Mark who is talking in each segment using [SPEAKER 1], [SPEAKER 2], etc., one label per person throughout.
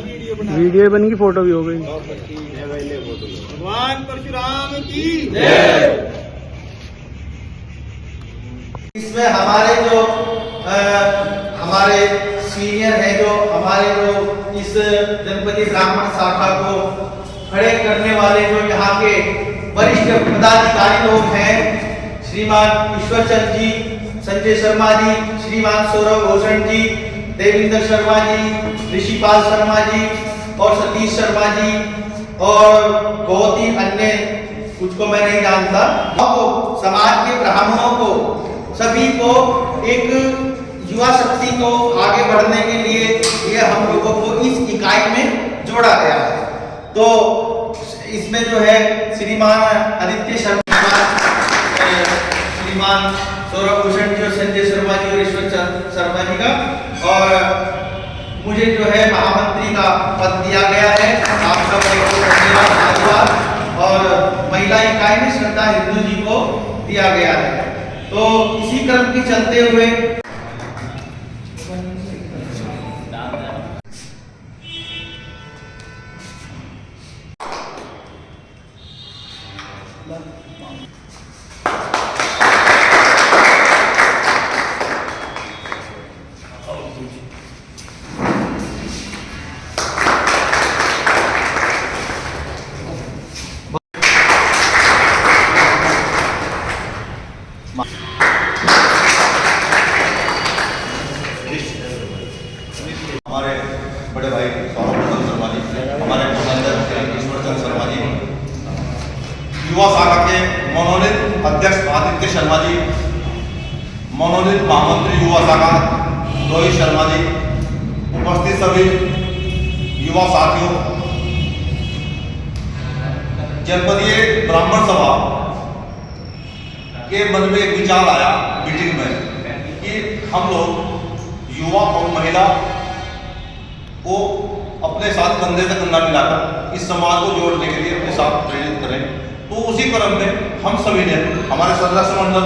[SPEAKER 1] Video बनेगी, photo भी हो गई।
[SPEAKER 2] भगवान परशुराम की इसमें हमारे जो हमारे सीनियर है, जो हमारे जो इस जनपदी ब्राह्मण शाखा को खड़े करने वाले जो यहाँ के वरिष्ठ पदाधिकारी लोग हैं, श्रीमान ईश्वरचंद जी, संजय शर्मा जी, श्रीमान सौरभ भूषण जी, देवेंद्र शर्मा जी, ऋषिपाल शर्मा जी और सतीश शर्मा जी और बहुत ही अन्य कुछ को मैं नहीं जानता, तो समाज के ब्राह्मणों को सभी को एक युवा शक्ति को आगे बढ़ने के लिए ये हम लोगों को इस इकाई में जोड़ा गया है। तो इसमें जो है श्रीमान आदित्य शर्मा, श्रीमान सौरभ भूषण जी और संजय शर्मा जी और ईश्वर शर्मा जी का, और मुझे जो है महामंत्री का पद दिया गया है। आप सब धन्यवाद। और महिला इकाई में श्रद्धा हिंदू जी को दिया गया है। तो इसी क्रम के चलते हुए
[SPEAKER 3] हमारे बड़े भाई सौरभ शर्मा जी, हमारे प्रबंधक ईश्वरचंद शर्मा जी, युवा शाखा के मनोनीत अध्यक्ष आदित्य शर्मा जी, मनोनीत महामंत्री युवा शाखा रोहित शर्मा जी, उपस्थित सभी युवा साथियों, जनपदीय ब्राह्मण सभा के मन में एक विचार आया मीटिंग में कि हम लोग युवा और महिला को अपने साथ कंधे से कंधा मिलाकर इस समाज को जोड़ने के लिए अपने साथ प्रेरित करें। तो उसी क्रम में हम सभी ने, हमारे संरक्षण मंडल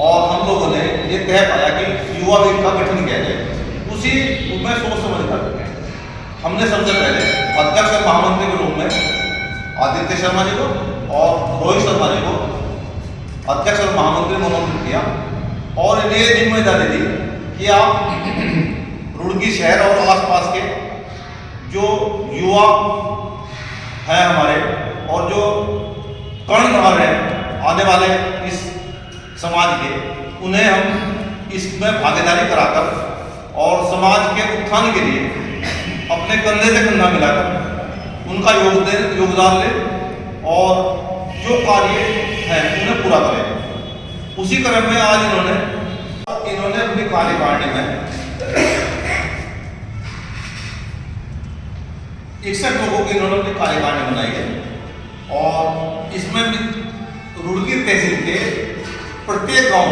[SPEAKER 3] और हम लोगों ने ये तय पाया कि युवा विंग का गठन किया जाए। उसी में सोच समझ कर हमने सबसे पहले अध्यक्ष और महामंत्री के रूप में आदित्य शर्मा जी को और रोहित शर्मा जी को अध्यक्ष और महामंत्री मनोनीत किया और इन्हें ये जिम्मेदारी दी कि आप रुड़की शहर और आसपास के जो युवा हैं हमारे और जो कर्णधार हैं आने वाले इस समाज के, उन्हें हम इसमें भागीदारी कराकर और समाज के उत्थान के लिए अपने कंधे से कंधा मिलाकर उनका योगदान लें और जो कार्य है उन्हें पूरा करें। उसी क्रम में आज इन्होंने अपनी कार्यकारिणी में 61 लोगों की इन्होंने अपनी कार्यकारिणी बनाई है और इसमें रुड़की तहसील के प्रत्येक गांव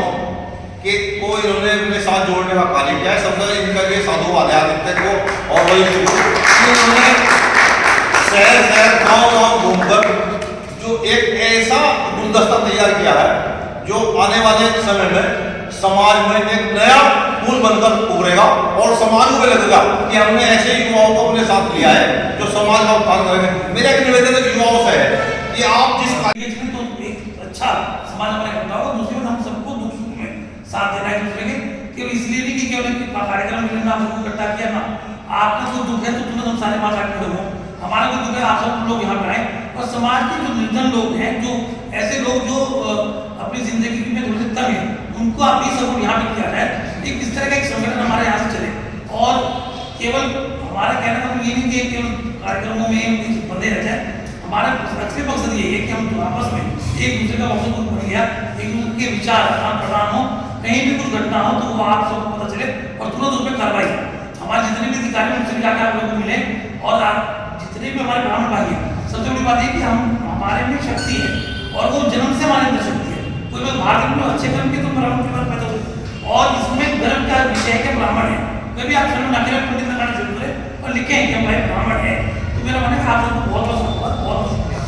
[SPEAKER 3] के को इन्होंने अपने साथ जोड़ने का कार्य किया है। सबसे इनका ये साधुवाद है आदित्य को और वही इन्होंने शहर गांव घूमकर जो एक ऐसा गुलदस्ता तैयार किया है जो आने वाले समय में समाज में एक नया फूल बनकर उभरेगा और समाज को लगेगा कि हमने ऐसे युवाओं को अपने साथ लिया है जो समाज का उत्थान करेंगे। मेरा एक निवेदन है युवाओं से है कि आप जिस
[SPEAKER 4] तो एक अच्छा समाज हमारा इकट्ठा होगा। दूसरी बात, हम सबको दुख सुख में साथ देना है दूसरे के, केवल इसलिए नहीं कि केवल कार्यक्रम में आप सबको इकट्ठा किया ना, आपका जो दुख है तो तुम्हें हम सारे माँ खड़े हो, हमारा जो दुख है आप सब लोग यहाँ पे आए और समाज के जो निर्धन लोग हैं, जो ऐसे लोग जो अपनी जिंदगी में थोड़े से तंग हैं, उनको आप ये सब यहाँ पे किया जाए। एक इस तरह का एक संगठन हमारे यहाँ से चले और केवल हमारा कहना मतलब ये नहीं कि केवल कार्यक्रमों में बंधे रह जाए। हमारा असली मकसद ये है कि हम आपस में एक दूसरे का मकसद बन गया, एक दूसरे के विचार आदान प्रदान हो, कहीं भी कुछ घटना हो तो वो आप सबको पता चले और तुरंत उस पर कार्रवाई। हमारे जितने भी अधिकारी उनसे जाकर आप लोगों को मिले और जितने भी हमारे ब्राह्मण भाई हैं, सबसे बड़ी बात है कि हमारे में शक्ति है और वो जन्म से हमारे अंदर शक्ति है। कोई लोग भारत में अच्छे कर्म के तो ब्राह्मण के बाद पैदा हुए और इसमें गर्व का विषय है कि ब्राह्मण है। कभी आप चलो नाकेला पंडित लगाना जरूर है और लिखें कि हम भाई ब्राह्मण है। तो मेरा मन है कि आप सबको बहुत बहुत धन्यवाद, बहुत शुक्रिया।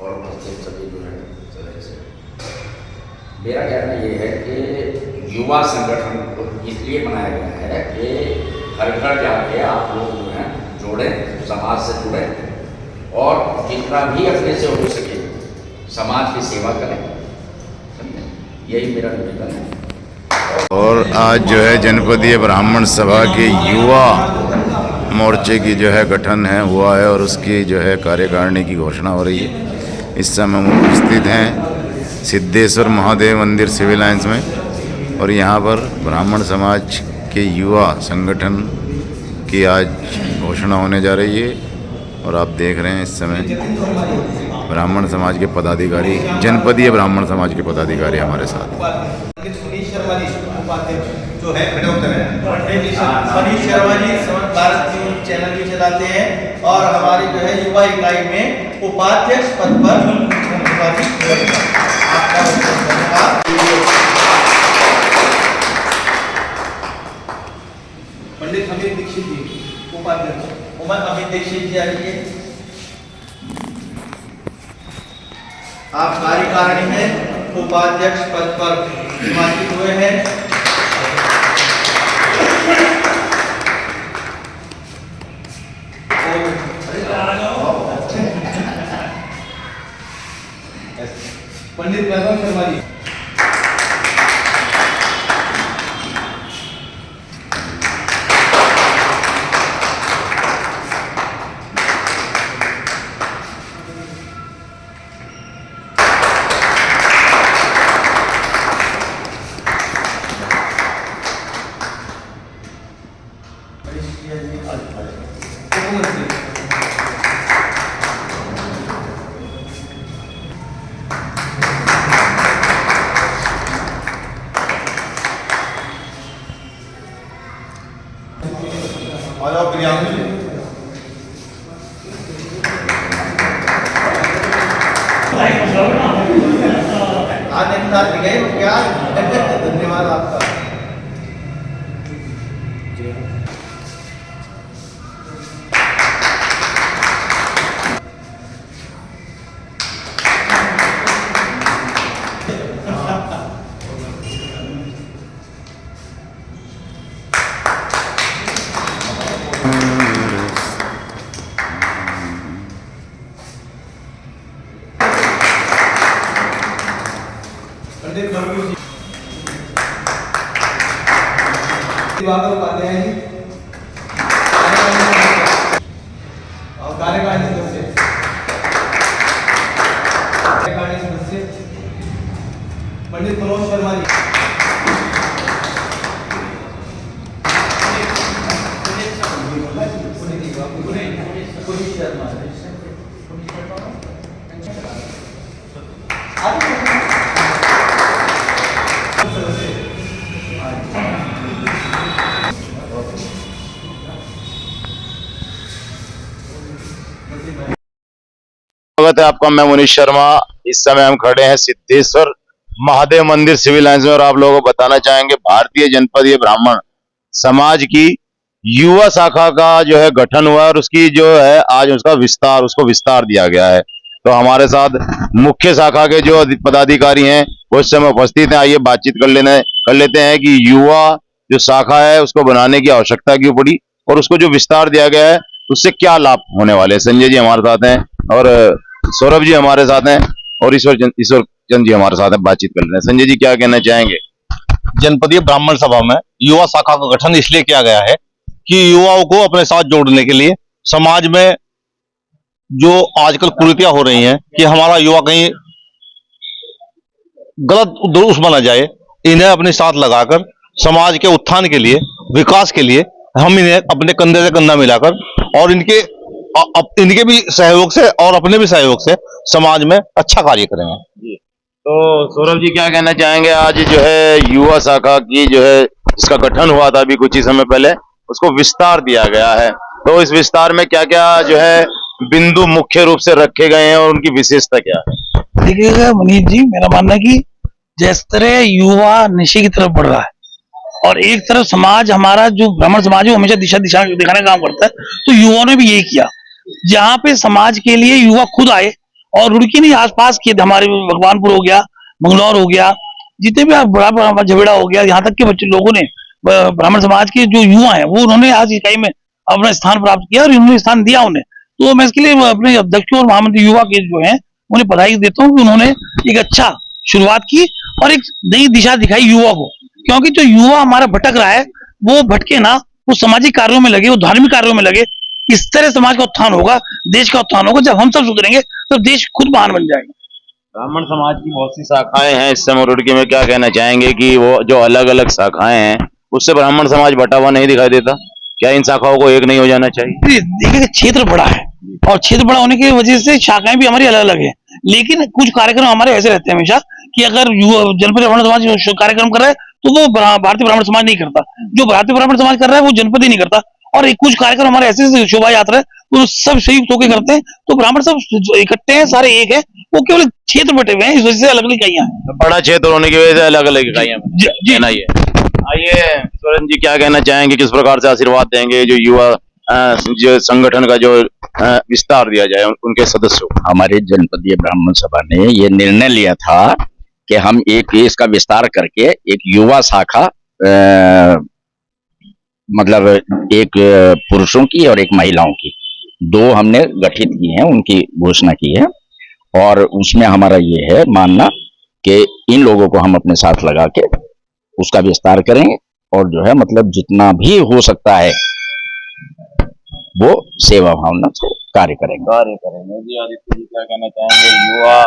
[SPEAKER 5] और उपस्थित सभी जो है सदस्य, मेरा कहना ये है कि युवा संगठन इसलिए बनाया गया है कि हर घर जाके आप लोग जो जोड़ें, समाज से जुड़ें और जितना भी अपने से हो सके समाज की सेवा करें। यही मेरा निवेदन है।
[SPEAKER 6] और आज जो है जनपदीय ब्राह्मण सभा के युवा मोर्चे की जो है गठन है हुआ है और उसकी जो है कार्यकारिणी की घोषणा हो रही है। इस समय हम उपस्थित हैं सिद्धेश्वर महादेव मंदिर सिविल लाइंस में और यहाँ पर ब्राह्मण समाज के युवा संगठन की आज घोषणा होने जा रही है और आप देख रहे हैं इस समय ब्राह्मण समाज के पदाधिकारी, जनपदीय ब्राह्मण समाज के पदाधिकारी हमारे साथ।
[SPEAKER 2] मनीष शर्मा जी उपाध्यक्ष जो है खड़े होते हैं। मनीष शर्मा जी समस्त भारत न्यूज चैनल भी चलाते हैं और हमारी जो है युवा इकाई में उपाध्यक्ष पद पर निर्वाचित हुए हैं। आपका धन्यवाद। पंडित अमित दीक्षित जी उपाध्यक्ष। अमित दीक्षित जी आइए। आप कार्यकारिणी में उपाध्यक्ष पद पर निर्वाचित हुए हैं। पंडित वैभव शर्मा जी
[SPEAKER 3] और प्रियांशु जी
[SPEAKER 2] आज निमताज गए क्या? धन्यवाद आपका। पंडित गंगू जी दिवाकर उपाध्याय जी और कार्यकारिणी सदस्य पंडित मनोज शर्मा जी
[SPEAKER 6] स्वागत है आपका। मैं मनीष शर्मा। इस समय हम खड़े हैं सिद्धेश्वर महादेव मंदिर सिविल लाइंस में और आप लोगों को बताना चाहेंगे भारतीय जनपदीय ब्राह्मण समाज की युवा शाखा का जो है गठन हुआ है और उसकी जो है आज उसको विस्तार दिया गया है। तो हमारे साथ मुख्य शाखा के जो पदाधिकारी हैं वो इस समय उपस्थित हैं। आइए बातचीत कर लेते हैं कि युवा जो शाखा है उसको बनाने की आवश्यकता क्यों पड़ी और उसको जो विस्तार दिया गया है उससे क्या लाभ होने वाले हैं। संजय जी हमारे साथ हैं और सौरभ जी हमारे साथ हैं और ईश्वर चंद जी हमारे साथ हैं। बातचीत कर रहे हैं। संजय जी क्या कहना चाहेंगे?
[SPEAKER 3] जनपदीय ब्राह्मण सभा में युवा शाखा का गठन इसलिए किया गया है कि युवाओं को अपने साथ जोड़ने के लिए समाज में जो आजकल कुरीतियां हो रही हैं कि हमारा युवा कहीं गलत दुरुस्त बना जाए, इन्हें अपने साथ लगाकर समाज के उत्थान के लिए, विकास के लिए हम इन्हें अपने कंधे से कंधा मिलाकर और इनके भी सहयोग से और अपने भी सहयोग से समाज में अच्छा कार्य करेंगे।
[SPEAKER 6] तो सौरभ जी क्या कहना चाहेंगे? आज जो है युवा शाखा की जो है इसका गठन हुआ था अभी कुछ ही समय पहले, उसको विस्तार दिया गया है। तो इस विस्तार में क्या क्या जो है बिंदु मुख्य रूप से रखे गए हैं और उनकी विशेषता क्या है?
[SPEAKER 4] देखिएगा मनीष जी, मेरा मानना है कि जिस तरह युवा नशे की तरफ बढ़ रहा है और एक तरफ समाज हमारा जो ब्राह्मण समाज है वो हमेशा दिशा दिखाने का काम करता है, तो युवाओं ने भी यही किया। जहाँ पे समाज के लिए युवा खुद आए और रुड़की नहीं आसपास किए, हमारे भगवानपुर हो गया, मंगलौर हो गया, जितने भी बड़ा झगड़ा हो गया, यहाँ तक के बच्चे लोगों ने ब्राह्मण समाज के जो युवा हैं वो उन्होंने आज इकाई में अपना स्थान प्राप्त किया और इन्होंने स्थान दिया उन्हें। तो मैं इसके लिए अपने अध्यक्ष और महामंत्री युवा के जो हैं उन्हें बधाई देता हूँ कि उन्होंने एक अच्छा शुरुआत की और एक नई दिशा दिखाई युवा को, क्योंकि जो युवा हमारा भटक रहा है वो भटके ना, वो सामाजिक कार्यों में लगे, वो धार्मिक कार्यों में लगे। इस तरह समाज का उत्थान होगा, देश का उत्थान होगा। जब हम सब सुधरेंगे तो देश खुद महान बन जाएगा।
[SPEAKER 6] ब्राह्मण समाज की बहुत सी शाखाएं हैं इस समय रुड़की में, क्या कहना चाहेंगे कि वो जो अलग अलग शाखाएं हैं उससे ब्राह्मण समाज बटा हुआ नहीं दिखाई देता? क्या इन शाखाओं को एक नहीं हो जाना चाहिए?
[SPEAKER 4] देखिए क्षेत्र बड़ा है और क्षेत्र बड़ा होने की वजह से शाखाएं भी हमारी अलग अलग है, लेकिन कुछ कार्यक्रम हमारे ऐसे रहते हैं हमेशा कि अगर जनपद ब्राह्मण समाज कार्यक्रम कर रहा है तो वो भारतीय ब्राह्मण समाज नहीं करता, जो भारतीय ब्राह्मण समाज कर रहा है वो जनपद ही नहीं करता। और कुछ कार्यक्रम हमारे ऐसे शोभा यात्रा है वो सब संयुक्त होकर करते हैं, तो ब्राह्मण सब इकट्ठे हैं, सारे एक है, वो केवल क्षेत्र बटे हुए हैं, इस वजह से अलग अलग इकाइयां हैं।
[SPEAKER 6] बड़ा क्षेत्र होने की वजह से अलग अलग इकाइयां कहना ही है। आइए सुरेंद्र जी, क्या कहना चाहेंगे, किस प्रकार से आशीर्वाद देंगे जो युवा जो संगठन का जो विस्तार दिया जाए उनके सदस्यों?
[SPEAKER 5] हमारे जनपदीय ब्राह्मण सभा ने ये निर्णय लिया था कि हम एक इसका विस्तार करके एक युवा शाखा मतलब एक पुरुषों की और एक महिलाओं की, दो हमने गठित की हैं, उनकी घोषणा की है। और उसमें हमारा ये है मानना कि इन लोगों को हम अपने साथ लगा के उसका विस्तार करेंगे और जो है मतलब जितना भी हो सकता है वो सेवा भावना से कार्य करेंगे।
[SPEAKER 6] जी आदित्य जी, क्या कहना चाहेंगे? युवा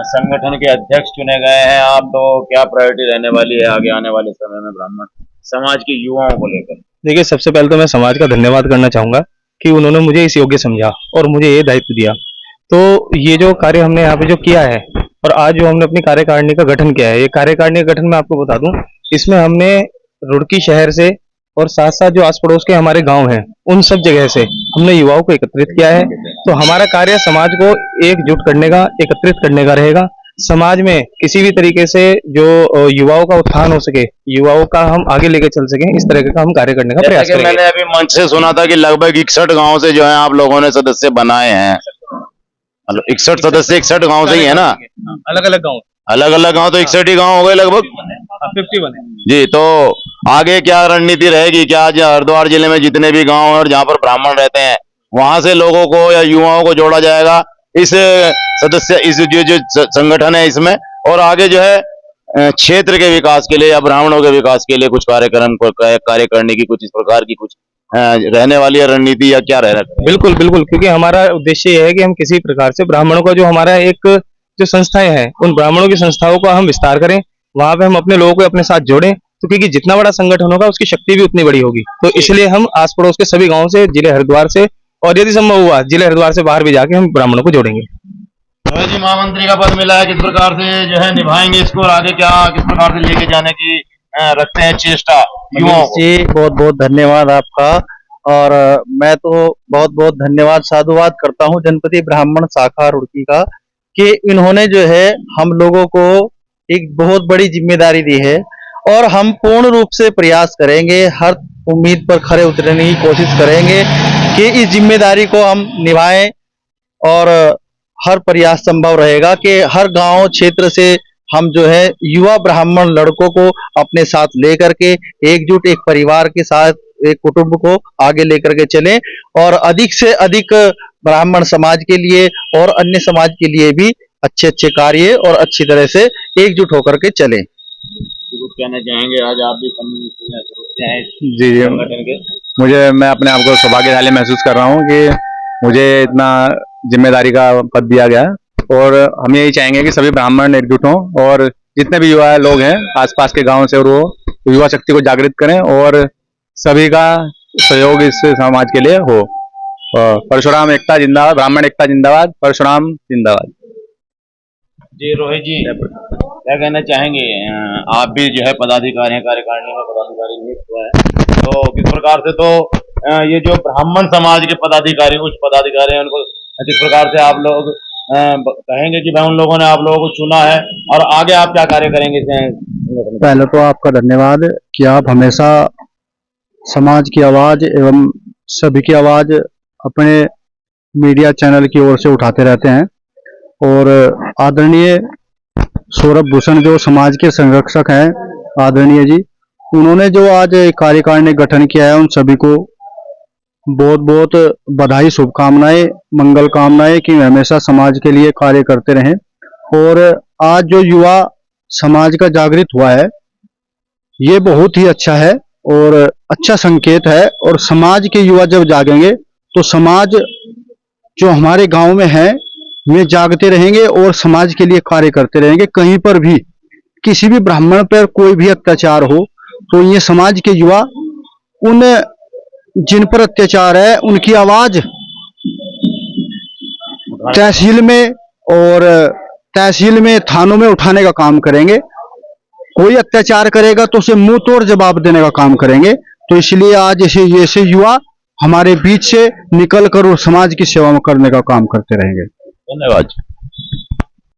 [SPEAKER 6] संगठन के अध्यक्ष चुने गए हैं आप, तो क्या प्रायोरिटी रहने वाली है आगे आने वाले समय में ब्राह्मण समाज के युवाओं को लेकर?
[SPEAKER 1] देखिए, सबसे पहले तो मैं समाज का धन्यवाद करना चाहूंगा कि उन्होंने मुझे इस योग्य समझा और मुझे ये दायित्व दिया। तो ये जो कार्य हमने यहाँ पे जो किया है और आज जो हमने अपनी कार्यकारिणी का गठन किया है, ये कार्यकारिणी का गठन मैं आपको बता दूं, इसमें हमने रुड़की शहर से और साथ साथ जो आस पड़ोस के हमारे गांव हैं उन सब जगह से हमने युवाओं को एकत्रित किया है। तो हमारा कार्य समाज को एकजुट करने का, एकत्रित करने का रहेगा। समाज में किसी भी तरीके से जो युवाओं का उत्थान हो सके, युवाओं का हम आगे लेके चल सके, इस तरह का हम कार्य करने का प्रयास करेंगे।
[SPEAKER 6] मैंने अभी मंच से सुना था कि लगभग 61 गांव से जो है आप लोगों ने सदस्य बनाए हैं। 61 सदस्य 61 गांव से ही है ना?
[SPEAKER 1] अलग अलग गाँव,
[SPEAKER 6] अलग अलग गांव तो 61 ही गांव हो गए लगभग
[SPEAKER 1] 50 बने
[SPEAKER 6] जी। तो आगे क्या रणनीति रहेगी? क्या आज हरिद्वार जिले में जितने भी गांव और जहां पर ब्राह्मण रहते हैं वहां से लोगों को या युवाओं को जोड़ा जाएगा इस सदस्य, इस जो संगठन है इसमें, और आगे जो है क्षेत्र के विकास के लिए या ब्राह्मणों के विकास के लिए कुछ कार्यक्रम कार्य करने की कुछ इस प्रकार की कुछ रहने वाली है रणनीति या क्या रहना?
[SPEAKER 1] बिल्कुल बिल्कुल, क्योंकि हमारा उद्देश्य यह है कि हम किसी प्रकार से ब्राह्मणों का जो हमारा एक जो संस्थाएं हैं उन ब्राह्मणों की संस्थाओं का हम विस्तार करें, वहां पे हम अपने लोगों को अपने साथ जोड़ें। तो क्योंकि जितना बड़ा संगठन होगा उसकी शक्ति भी उतनी बड़ी होगी, तो इसलिए हम आस पड़ोस के सभी गांवों से, जिले हरिद्वार से और यदि संभव हुआ जिले हरिद्वार से बाहर भी जाके हम ब्राह्मणों को जोड़ेंगे।
[SPEAKER 6] जी, महामंत्री का पद मिला है, किस प्रकार से जो है निभाएंगे इसको और आगे क्या किस प्रकार से लेके जाने की रखते हैं चेष्टा युवाओं को?
[SPEAKER 7] जी, बहुत बहुत धन्यवाद आपका। और मैं तो बहुत बहुत धन्यवाद साधुवाद करता हूँ जनपदीय ब्राह्मण शाखा रुड़की का कि इन्होंने जो है हम लोगों को एक बहुत बड़ी जिम्मेदारी दी है और हम पूर्ण रूप से प्रयास करेंगे, हर उम्मीद पर खरे उतरने की कोशिश करेंगे कि इस जिम्मेदारी को हम निभाएं। और हर प्रयास संभव रहेगा कि हर गांव क्षेत्र से हम जो है युवा ब्राह्मण लड़कों को अपने साथ लेकर के एकजुट एक परिवार के साथ एक कुटुंब को आगे लेकर के चलें और अधिक से अधिक ब्राह्मण समाज के लिए और अन्य समाज के लिए भी अच्छे अच्छे कार्य और अच्छी तरह से एकजुट होकर के चलें।
[SPEAKER 6] कुछ कहना चाहेंगे? आज आप भी
[SPEAKER 1] जी जी,
[SPEAKER 6] संगठन के
[SPEAKER 1] मैं अपने आप को सौभाग्यशाली महसूस कर रहा हूँ कि मुझे इतना जिम्मेदारी का पद दिया गया और हम यही चाहेंगे कि सभी ब्राह्मण एकजुट हों और जितने भी युवा लोग हैं आसपास के गांव से और वो युवा शक्ति को जागृत करें और सभी का सहयोग इस समाज के लिए हो। परशुराम एकता जिंदाबाद, ब्राह्मण एकता जिंदाबाद, परशुराम जिंदाबाद।
[SPEAKER 6] जी रोहित जी, क्या कहना चाहेंगे? आप भी जो है पदाधिकारी हैं, कार्यकारिणी में पदाधिकारी नियुक्त हुआ है, तो किस प्रकार से तो ये जो ब्राह्मण समाज के पदाधिकारी उच्च पदाधिकारी हैं उनको किस प्रकार से आप लोग कहेंगे कि भाई उन लोगों ने आप लोगों को चुना है और आगे आप क्या कार्य करेंगे?
[SPEAKER 7] पहले तो आपका धन्यवाद कि आप हमेशा समाज की आवाज एवं सभी की आवाज अपने मीडिया चैनल की ओर से उठाते रहते हैं। और आदरणीय सौरभ भूषण जो समाज के संरक्षक हैं, आदरणीय जी, उन्होंने जो आज कार्यकारिणी गठन किया है उन सभी को बहुत बहुत बधाई, शुभकामनाएं, मंगल कामनाएं कि हमेशा समाज के लिए कार्य करते रहें। और आज जो युवा समाज का जागृत हुआ है, ये बहुत ही अच्छा है और अच्छा संकेत है। और समाज के युवा जब जागेंगे तो समाज जो हमारे गांव में है वे जागते रहेंगे और समाज के लिए कार्य करते रहेंगे। कहीं पर भी किसी भी ब्राह्मण पर कोई भी अत्याचार हो तो ये समाज के युवा उन जिन पर अत्याचार है उनकी आवाज तहसील में थानों में उठाने का काम करेंगे। कोई अत्याचार करेगा तो उसे मुंह तोड़ जवाब देने का काम करेंगे। तो इसलिए आज ऐसे युवा हमारे बीच से निकल कर और समाज की सेवा करने का काम करते रहेंगे।
[SPEAKER 5] धन्यवाद।